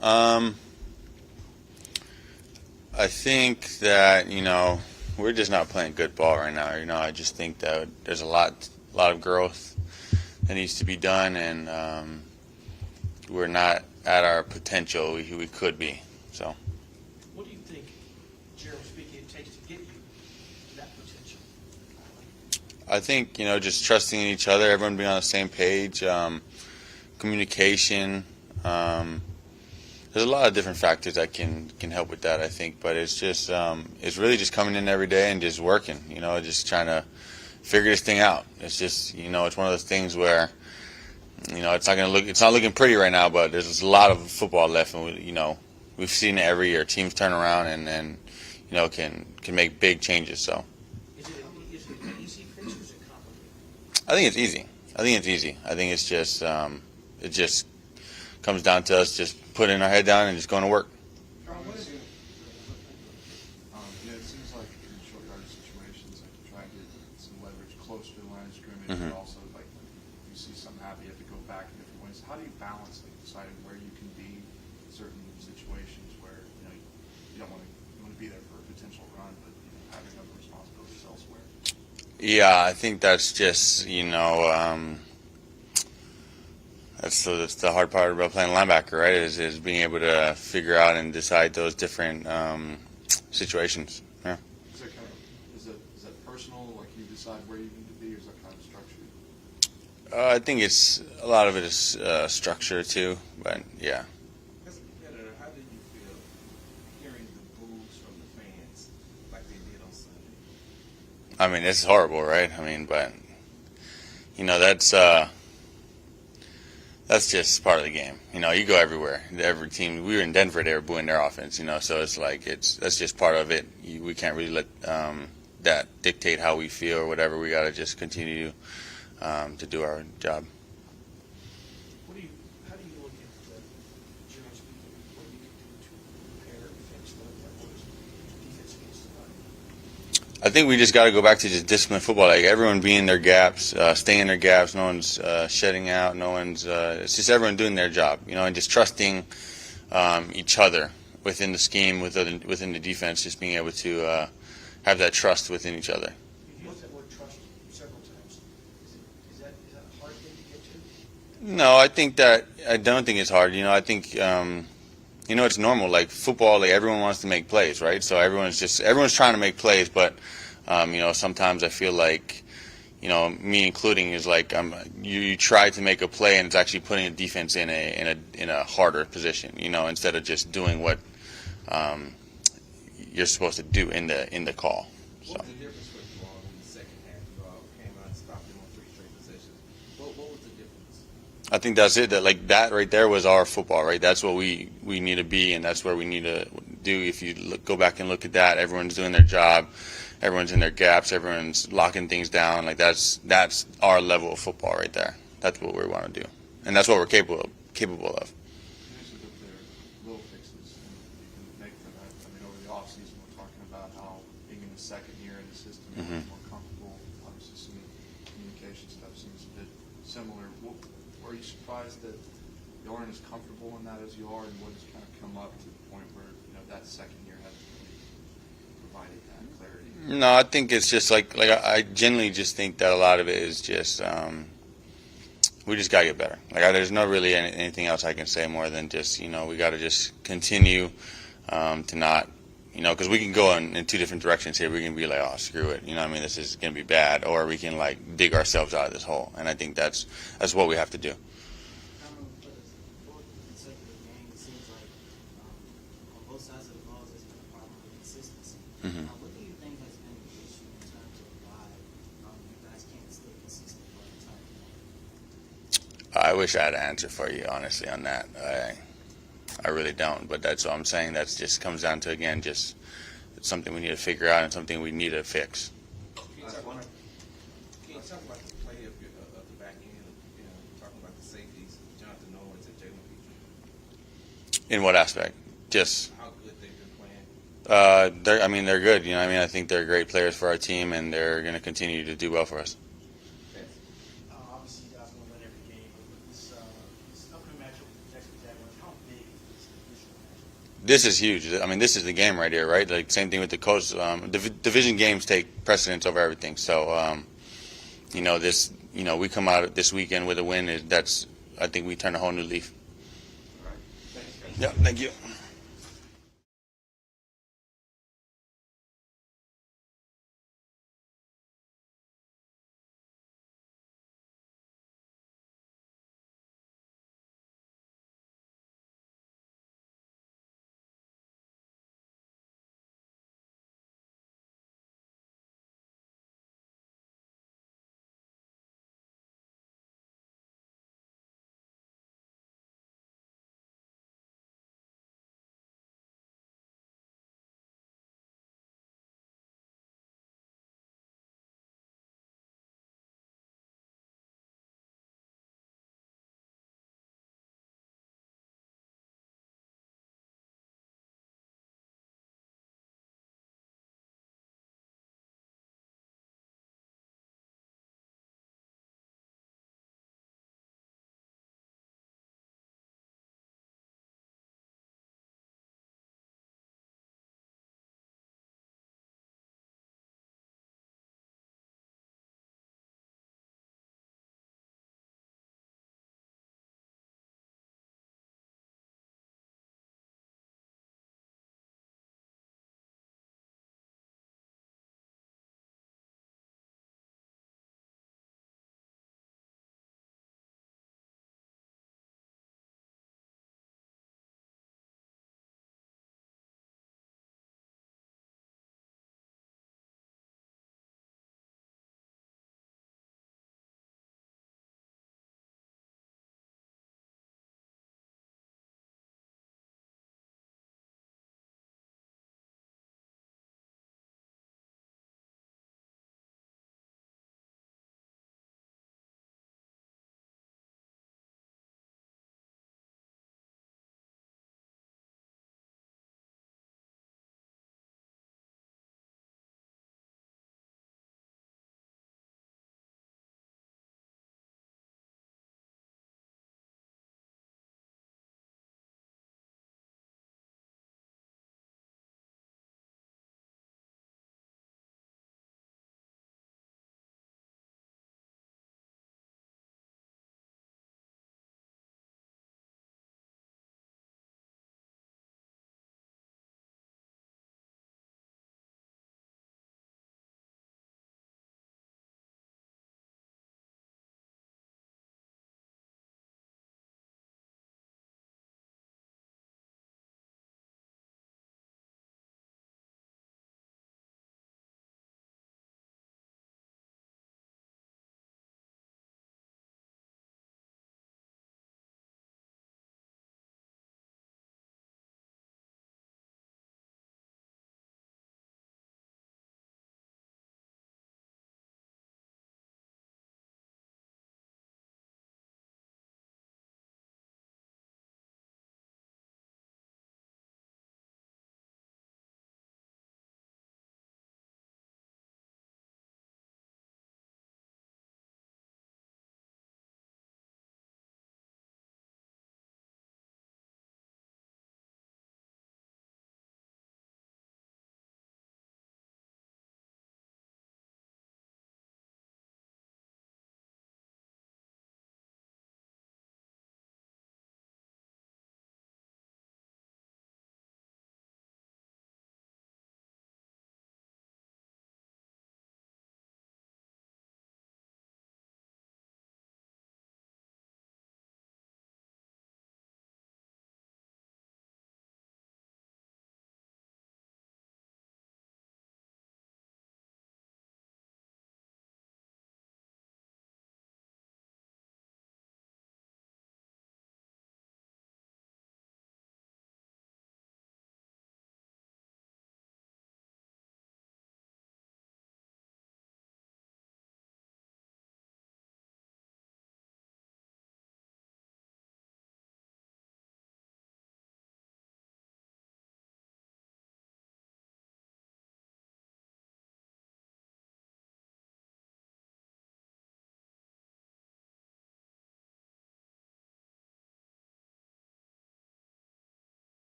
Um, I think that we're just not playing good ball right now. I just think that there's a lot of growth that needs to be done, and we're not at our potential we could be. So What do you think, generally speaking, it takes to get you to that potential? I think just trusting in each other, everyone being on the same page, communication. There's a lot of different factors that can help with that, I think, but it's just it's really just coming in every day and just working, just trying to figure this thing out. It's just it's one of those things where it's not looking pretty right now, but there's a lot of football left, and we've seen it every year. Teams turn around and can make big changes. So Is it an easy fix or is it complicated? I think it's easy. I think it's just it just comes down to us just putting our head down and just going to work. It seems like in short yardage situations, like you try and get some leverage closer to the line of scrimmage, Mhm. but also like you see something happen, you have to go back in different ways. How do you balance like deciding where you can be in certain situations where you don't want to be there for a potential run, but having other responsibilities elsewhere? Yeah, I think that's just that's the hard part about playing linebacker, right? Is being able to figure out and decide those different situations. Yeah. Is that personal? Like you decide where you need to be, or is that kind of structured? I think a lot of it is structure too, but yeah. As a competitor, how did you feel hearing the boos from the fans like they did on Sunday? I mean, it's horrible, right? I mean, but that's just part of the game. You go everywhere. Every team. We were in Denver. They were booing their offense. So it's like that's just part of it. We can't really let that dictate how we feel or whatever. We got to just continue to do our job. How do you look at, generally speaking, what you can do to prepare and fix that works defense against the run? I think we just got to go back to just disciplined football. Like everyone being in their gaps, staying in their gaps. No one's shedding out. No one's. It's just everyone doing their job, and just trusting each other within the scheme, within the defense. Just being able to have that trust within each other. You've used that word trust several times. Is that a hard thing to get to? No, I don't think it's hard. I think it's normal. Like football, like everyone wants to make plays, right? So everyone's trying to make plays, but sometimes I feel like me including is like you try to make a play and it's actually putting a defense in a harder position, instead of just doing what you're supposed to do in the call. So. What was the difference for you all in the second half? You all came out and stopped them on 3 straight possessions. What was the difference? I think that's it. That right there was our football, right? That's what we need to be, and that's where we need to do. If you go back and look at that, everyone's doing their job, everyone's in their gaps, everyone's locking things down. Like that's our level of football right there. That's what we want to do, and that's what we're capable of. You mentioned that there are little fixes you can make for that. I mean, over the offseason, we're talking about how being in the second year in the system, you're more comfortable. Obviously, some of the communication stuff seems a bit similar. Were you surprised that you aren't as comfortable in that as you are, and what has kind of come up to the point where that second year hasn't really provided that clarity? No, I think it's just like I genuinely just think that a lot of it is just we just gotta get better. There's no really anything else I can say more than just we gotta just continue to not because we can go in 2 different directions here. We can be like, oh, screw it, this is gonna be bad, or we can dig ourselves out of this hole. And I think that's what we have to do. For the 4th consecutive game, it seems like on both sides of the ball, there's been a problem with consistency. What do you think has been the issue in terms of why you guys can't stay consistent for the entire game? I wish I had an answer for you, honestly, on that. I really don't, but that's what I'm saying. That just comes down to, again, just it's something we need to figure out and something we need to fix. Can you talk about the play of the back end? Talking about the safeties, Jonathan Owens and Jalen Petrie. In what aspect? Just How good they've been playing. they're good. I think they're great players for our team, and they're going to continue to do well for us. Obviously, you guys want to win every game, but with this upcoming matchup with the Texans Jaguars, how big is this this is huge. I mean, this is the game right here, right? Like same thing with the coast. Division games take precedence over everything. So, we come out this weekend with a win. I think we turn a whole new leaf. All right. Thanks, guys. Yeah, thank you.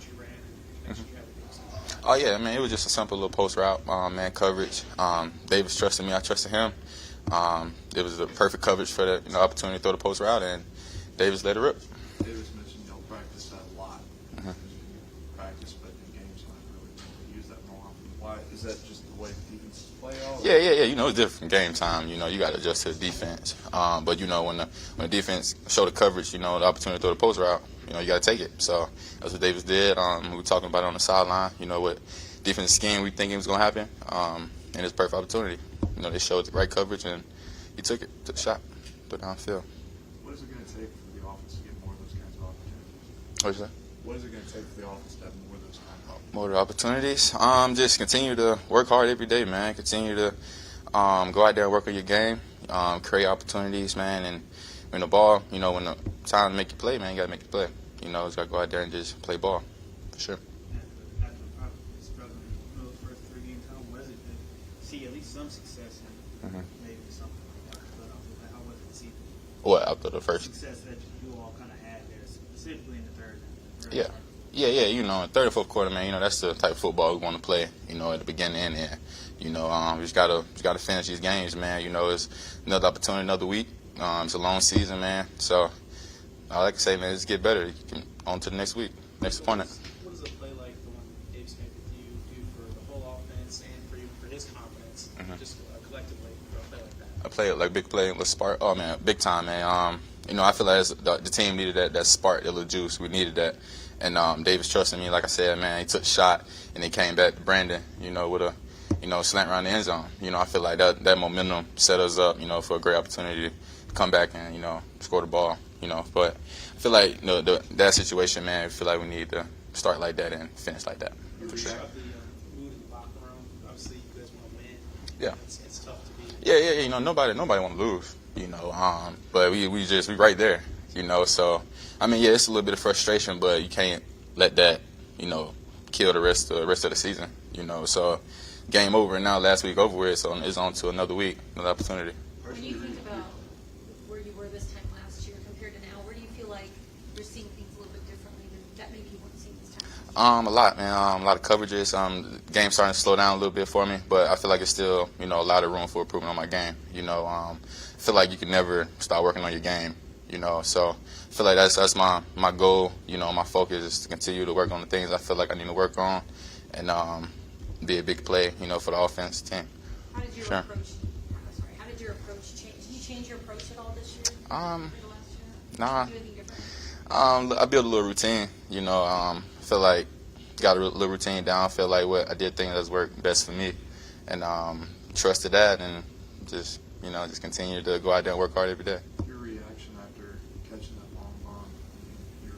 route you ran and things you had to do? Oh yeah, I mean it was just a simple little post route, man coverage. Davis trusted me, I trusted him. It was the perfect coverage for the opportunity to throw the post route, and Davis let it rip. Davis mentioned y'all practice that a lot. Practice, but in games, not really use that more often. Why is that? Just the way the defenses play out? Yeah. It's different game time. You got to adjust to the defense. But when the defense show the coverage, the opportunity to throw the post route, you got to take it. So that's what Davis did. We were talking about it on the sideline. What defense scheme we thinking was going to happen, and it's a perfect opportunity. They showed the right coverage, and he took the shot, threw it downfield. What is it going to take for the offense to get more of those kinds of opportunities? What'd you say? What is it going to take for the offense to have more of those kinds of opportunities? More opportunities. Just continue to work hard every day, man. Continue to go out there and work on your game, create opportunities, man. And when the ball, when the time to make you play, man, you got to make you play. Just got to go out there and just play ball, for sure. After probably struggling in those first 3 games, how was it to see at least some success and maybe something like that? But how was it to see What, after the first? success that you all kind of had there, specifically in the third? Yeah. In third and fourth quarter, man, that's the type of football we want to play, at the beginning and end. We just gotta finish these games, man. It's another opportunity, another week. It's a long season, man. So I like to say, man, just get better. You can on to the next week, next opponent. What does a play like the one Davis made with you do for the whole offense and for you, for his confidence, just collectively for a play like that? I play like big play, let's spark. Oh man, big time, man. I feel like the team needed that spark, that little juice. We needed that, and Davis trusted me. Like I said, man, he took a shot and he came back to Brandon, with a slant around the end zone. I feel like that momentum set us up, for a great opportunity to come back and score the ball. But I feel like that situation, man. I feel like we need to start like that and finish like that. For sure. About the mood in the locker room. Obviously, you guys want to win. Yeah. It's tough to be. Yeah. Nobody want to lose. But we right there. So I mean, yeah, it's a little bit of frustration, but you can't let that kill the rest of the season. So game over now. Last week over with, so it's on to another week, another opportunity. When you think about where you were this time last year compared to now, where do you feel like you're seeing things a little bit differently that maybe you weren't seeing this time? A lot, man. A lot of coverages. The game's starting to slow down a little bit for me, but I feel like it's still, a lot of room for improvement on my game. I feel like you can never start working on your game. So I feel like that's my goal. My focus is to continue to work on the things I feel like I need to work on, and be a big play, for the offense team. How did your approach change? Did you change your approach at all this year? Compared to last year? Nah. Did you do anything different? I built a little routine. Feel like got a little routine down. Feel like what I did things that's worked best for me, and trusted that, and just continue to go out there and work hard every day. Your reaction after catching that long bomb, you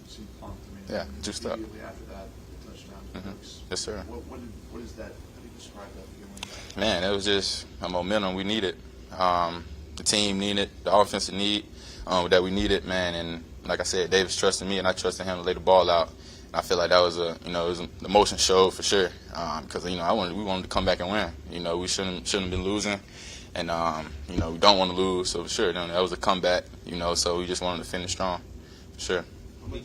seemed pumped. Yeah, juiced up. Immediately after that, the touchdown to Cooks. Yes, sir. What is that? How do you describe that feeling? Man, it was just a momentum we needed. The team needed, the offensive need that we needed, man. And like I said, Davis trusted me, and I trusted him to lay the ball out. And I feel like that was the emotion showed for sure. Because we wanted to come back and win. We shouldn't have been losing, and we don't want to lose. So for sure, that was a comeback. So we just wanted to finish strong, for sure. How much,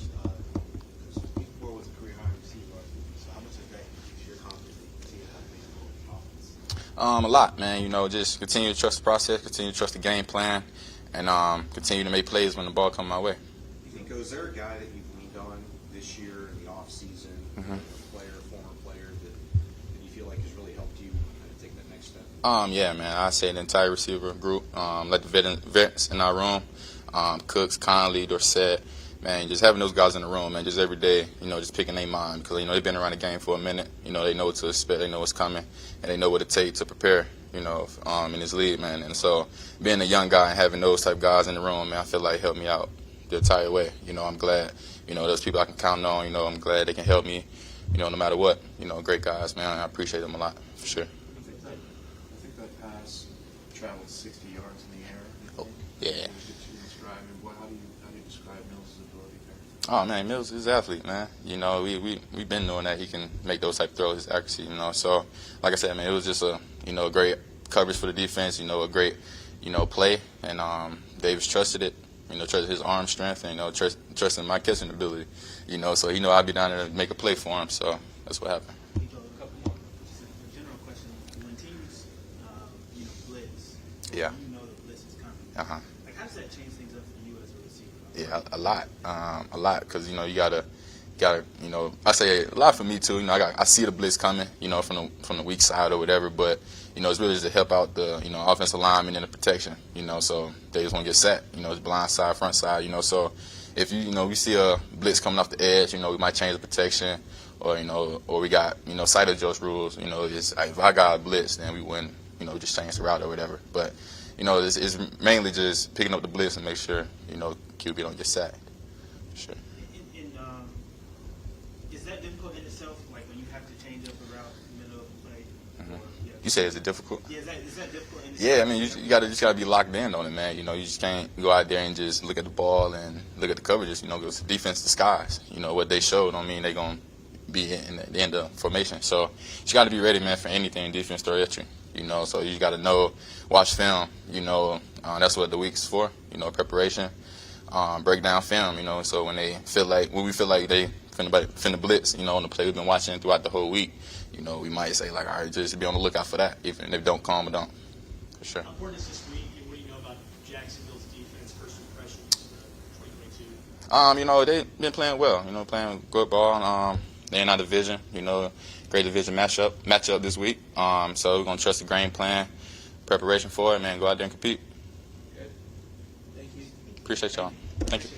because week 4 was a career high receiver, so how much of that is your confidence that you continue to have baseball offense? A lot, man. Just continue to trust the process, continue to trust the game plan, and continue to make plays when the ball comes my way. You think, is there a guy that you've leaned on this year in the offseason, a former player that you feel like has really helped you kind of take that next step? Yeah, man. I say the entire receiver group, like the vets in our room, Cooks, Conley, Dorsett, man, just having those guys in the room, man, just every day, just picking their mind because, they've been around the game for a minute. They know what to expect, they know what's coming, and they know what it takes to prepare, in this league, man. And so being a young guy and having those type of guys in the room, man, I feel like helped me out the entire way. I'm glad, those people I can count on, I'm glad they can help me, no matter what. Great guys, man. I appreciate them a lot, for sure. I think that pass traveled 60 yards in the air. Oh, yeah. How do you describe Mills' ability there? Oh man, Mills is an athlete, man. We've been knowing that he can make those type of throws, his accuracy. So like I said, man, it was just a great coverage for the defense. A great play, and Davis trusted it, trust his arm strength, and trust in my catching ability. So he know I'll be down there to make a play for him. So that's what happened. Nico, a couple more. Just a general question. When teams, blitz, Yeah. The blitz is coming. Uh-huh. Like, how does that change things up for you as a receiver? Yeah, a lot, because you gotta, I say a lot for me too. I see the blitz coming, from the weak side or whatever, but it's really just to help out the offensive lineman in the protection, so they just want to get sacked, it's blind side, front side, so if we see a blitz coming off the edge, we might change the protection, or or we got sight adjust rules, it's like, if I got a blitz, then we wouldn't just change the route or whatever, but it's mainly just picking up the blitz and make sure QB don't get sacked. Sure. Is that difficult in itself, like when you have to change up a route in the middle of the play? Mm-hmm. Or, You say, is it difficult? Yeah, is that difficult in itself? Yeah, I mean, you gotta be locked in on it, man. You just can't go out there and just look at the ball and look at the coverages. Because defense disguise. What they show don't mean they're gonna be in the end of formation. So you got to be ready, man, for anything defense throw at you. So you got to watch film. That's what the week's for. Preparation, break down film. So when we feel like they finna blitz, on the play we've been watching throughout the whole week, we might say like, all right, just be on the lookout for that, even if they don't come or don't. For sure. How important is this week, and what do you know about Jacksonville's defense, first impressions, 2022? They've been playing well. Playing good ball. They're in our division. Great division matchup this week. So we're gonna trust the game plan, preparation for it, man. Go out there and compete. Thank you. Appreciate y'all. Thank you.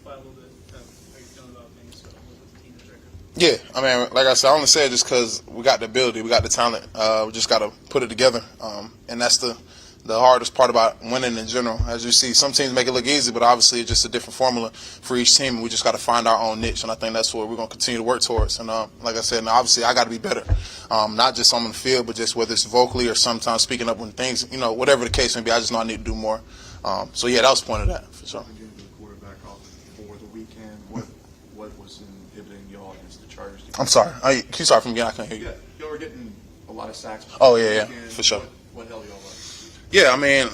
quantify a little bit how you feeling about things with the team this record? Yeah, I mean, like I said, I only say it just because we got the ability, we got the talent. We just got to put it together, and that's the hardest part about winning in general. As you see, some teams make it look easy, but obviously it's just a different formula for each team, and we just got to find our own niche, and I think that's what we're going to continue to work towards. And like I said, now obviously I got to be better, not just on the field, but just whether it's vocally or sometimes speaking up when things, whatever the case may be, I just know I need to do more. So yeah, that was the point of that, for sure. Getting the quarterback off for the weekend, what was inhibiting y'all against the Chargers? I'm sorry. Can you start from again? I can't hear you. Yeah, y'all were getting a lot of sacks. Oh, yeah, Weekend. for sure. What held y'all up? Yeah, I mean,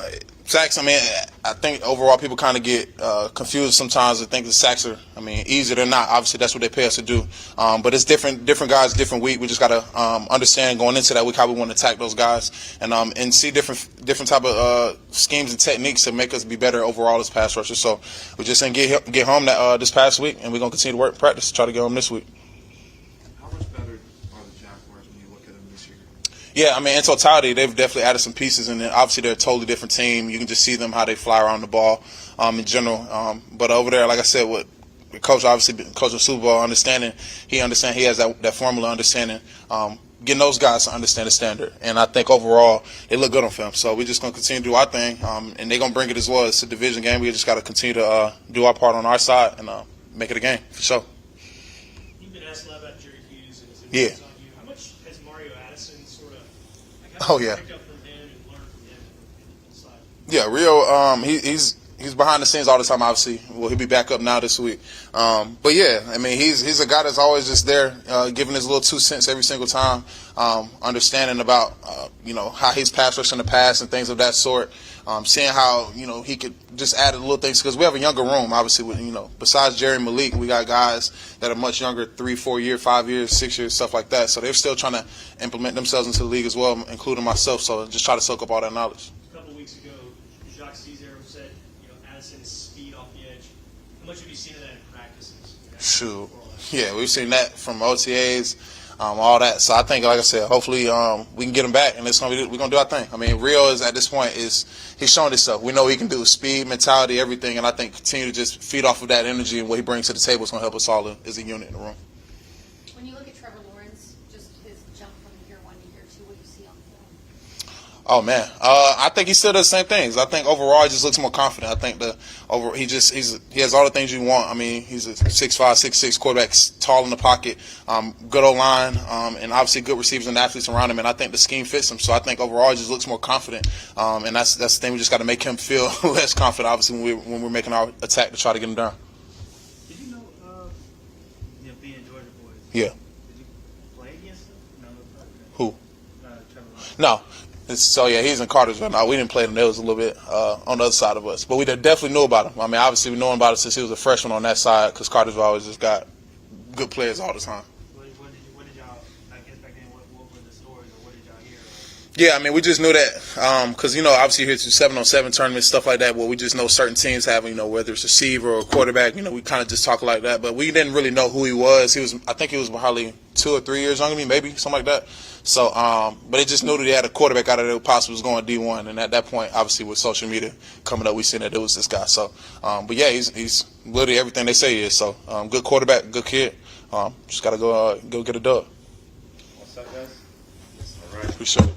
sacks, I think overall people kind of get confused sometimes and think the sacks are, easy. They're not. Obviously, that's what they pay us to do. But it's different guys, different week. We just got to understand going into that week how we want to attack those guys and see different type of schemes and techniques to make us be better overall as pass rushers. So we just didn't get home this past week, and we're going to continue to work in practice to try to get home this week. How much better are the Jaguars when you look at them this year? Yeah, in totality, they've definitely added some pieces, and obviously they're a totally different team. You can just see them how they fly around the ball in general. But over there, like I said, with the coach, obviously coaching Super Bowl, he has that formula understanding, getting those guys to understand the standard. And I think overall they look good on film. So we're just going to continue to do our thing, and they're going to bring it as well. It's a division game. We just got to continue to do our part on our side and make it a game, for sure. You've been asked a lot about Jerry Hughes and his Yeah. influence on you. How much has Mario Addison sort of Oh, yeah. picked up from him and learned from him inside? Yeah, Rio, he's behind the scenes all the time, obviously. Well, he'll be back up now this week. But yeah, he's a guy that's always just there, giving his little 2 cents every single time, understanding about, how he's pass rushed in the past and things of that sort. Seeing how, he could just add little things, because we have a younger room, obviously, with, besides Jerry and Malik, we got guys that are much younger, 3, 4 years, 5 years, 6 years, stuff like that. So they're still trying to implement themselves into the league as well, including myself. So just try to soak up all that knowledge. A couple weeks ago, Jacques Caesar said, Addison's speed off the edge. How much have you seen of that in practices? Shoot. Yeah, we've seen that from OTAs, all that. So I think, like I said, hopefully we can get him back, and we're gonna do our thing. Rio is at this point he's showing himself. We know he can do speed, mentality, everything, and I think continue to just feed off of that energy and what he brings to the table is gonna help us all as a unit in the room. When you look at Trevor Lawrence, just his jump from year 1 to year 2, what do you see on film? Oh man, I think he still does the same things. I think overall he just looks more confident. I think he has all the things you want. He's a 6'5", 6'6" quarterback, tall in the pocket, good O-line, and obviously good receivers and athletes around him. And I think the scheme fits him. So I think overall he just looks more confident. And that's the thing. We just got to make him feel less confident. Obviously when we're making our attack to try to get him down. Did you know, being Georgia boys? Yeah. Did you play against them? No. Who? Trevor Lawrence. No. So yeah, he's in Cartersville now. We didn't play him. There was a little bit on the other side of us, but we definitely knew about him. Obviously we know about him since he was a freshman on that side, because Cartersville always just got good players all the time. What did y'all, I guess back then, what were the stories, or what did y'all hear? Yeah, we just knew that because obviously here to 7-on-7 tournaments, stuff like that, where we just know certain teams have, whether it's a receiver or a quarterback, we kind of just talk like that, but we didn't really know who he was. I think he was probably 2 or 3 years younger than me, maybe something like that. So, but they just knew that he had a quarterback out of there who possibly was going D1, and at that point, obviously with social media coming up, we seen that it was this guy. So, but yeah, he's literally everything they say he is. So, good quarterback, good kid. Just gotta go get a dub. What's up, guys? All right. Appreciate it.